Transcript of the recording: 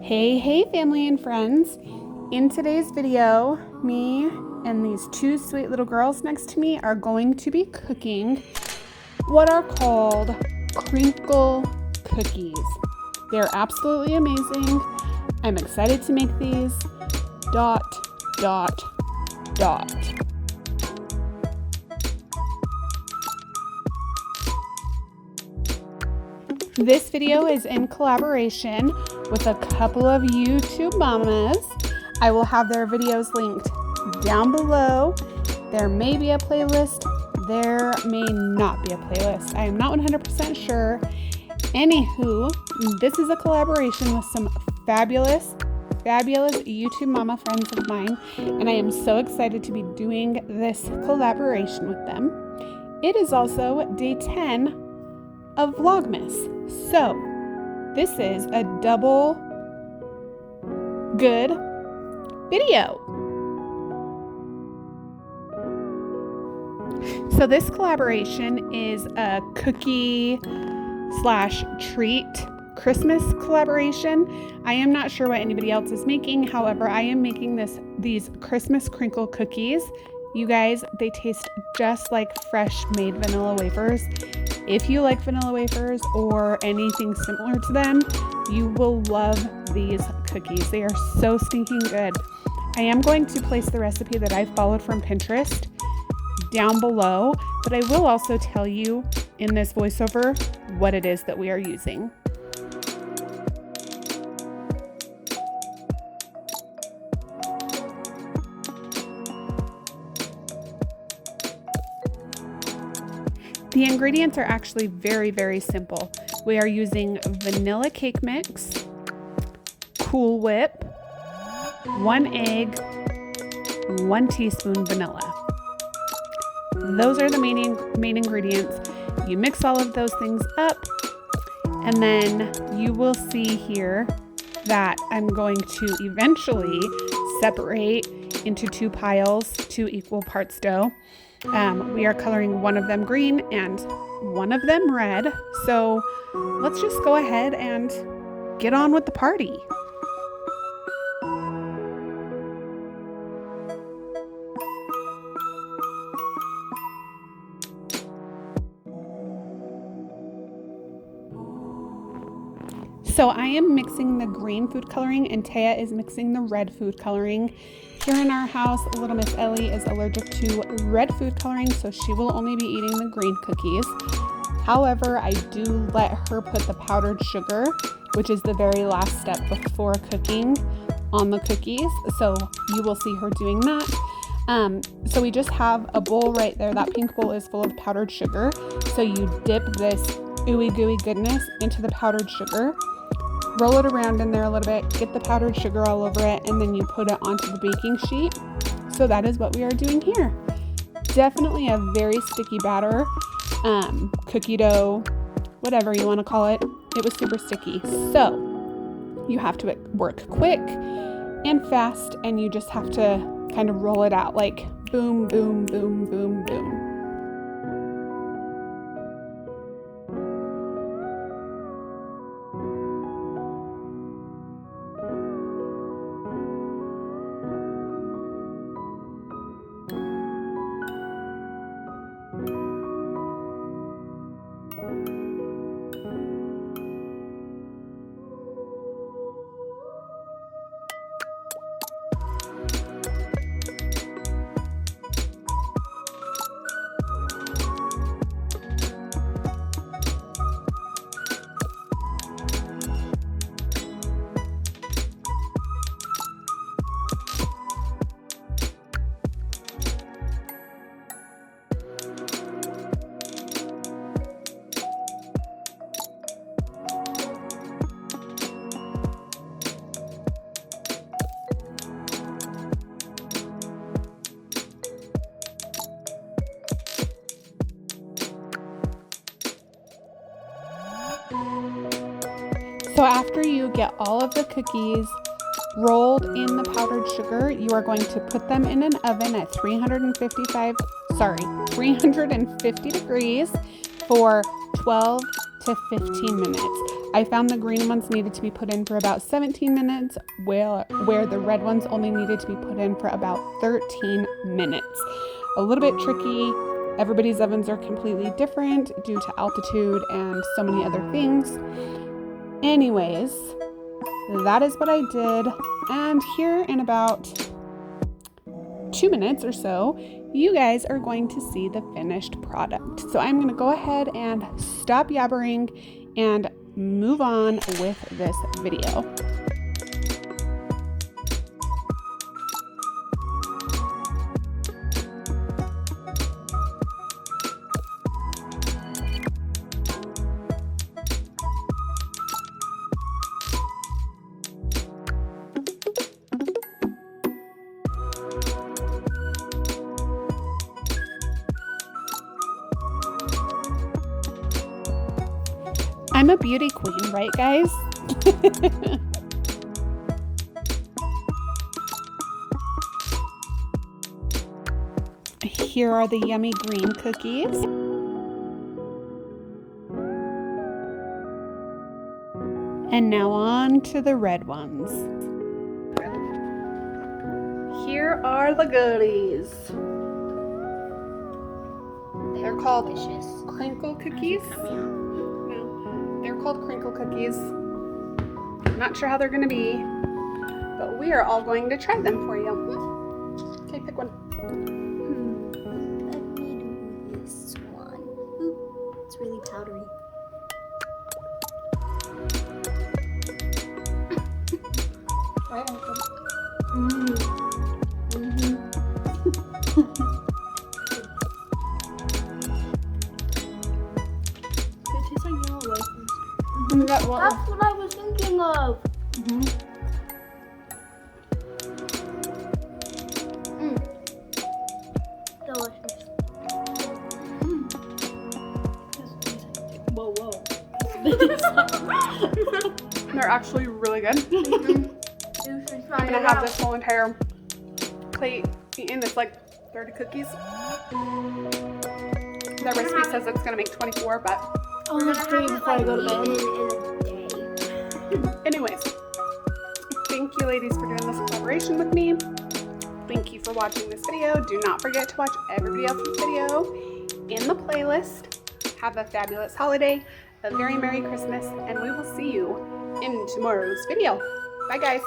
Hey family and friends. In today's video, me and these two sweet little girls next to me are going to be cooking what are called crinkle cookies. They're absolutely amazing. I'm excited to make these. ... This video is in collaboration with a couple of YouTube mamas. I will have their videos linked down below. There may be a playlist. There may not be a playlist. I am not 100% sure. Anywho, this is a collaboration with some fabulous YouTube mama friends of mine, and I am so excited to be doing this collaboration with them. It is also day 10 of Vlogmas. So this is a double good video. So this collaboration is a cookie / treat Christmas collaboration. I am not sure what anybody else is making. However, I am making these Christmas crinkle cookies. You guys, they taste just like fresh made vanilla wafers. If you like vanilla wafers or anything similar to them, you will love these cookies. They are so stinking good. I am going to place the recipe that I followed from Pinterest down below, but I will also tell you in this voiceover what it is that we are using. The ingredients are actually very simple. We are using vanilla cake mix, Cool Whip, 1 egg, 1 teaspoon vanilla. Those are the main ingredients. You mix all of those things up, and then you will see here that I'm going to eventually separate into 2 piles, 2 equal parts dough. We are coloring one of them green and one of them red. So let's just go ahead and get on with the party. So I am mixing the green food coloring and Taya is mixing the red food coloring. Here in our house, little Miss Ellie is allergic to red food coloring, so she will only be eating the green cookies. However, I do let her put the powdered sugar, which is the very last step before cooking, on the cookies. So you will see her doing that. So we just have a bowl right there. That pink bowl is full of powdered sugar. So you dip this ooey gooey goodness into the powdered sugar. Roll it around in there a little bit, get the powdered sugar all over it, and then you put it onto the baking sheet. So that is what we are doing here. Definitely a very sticky batter, cookie dough, whatever you want to call it. It was super sticky. So you have to work quick and fast, and you just have to kind of roll it out like boom, boom, boom, boom, boom. So after you get all of the cookies rolled in the powdered sugar, you are going to put them in an oven at 350 degrees for 12 to 15 minutes. I found the green ones needed to be put in for about 17 minutes, where the red ones only needed to be put in for about 13 minutes. A little bit tricky. Everybody's ovens are completely different due to altitude and so many other things. Anyways, that is what I did. And here in about 2 minutes or so, you guys are going to see the finished product. So I'm going to go ahead and stop yabbering and move on with this video. I'm a beauty queen, right guys? Here are the yummy green cookies. And now on to the red ones. Here are the goodies. They're called crinkle cookies. They're called crinkle cookies. Not sure how they're going to be, but we are all going to try them for you. Okay, pick one. Let me do this one. Ooh, it's really powdery. That's what I was thinking of. Delicious. Whoa. They're actually really good. I'm gonna have this whole entire plate eaten. It's like 30 cookies. That recipe says it's gonna make 24, but I'm gonna have it before I go to bed. Anyways, thank you ladies for doing this collaboration with me. Thank you for watching this video. Do not forget to watch everybody else's video in the playlist. Have a fabulous holiday, a very Merry Christmas, and we will see you in tomorrow's video. Bye guys.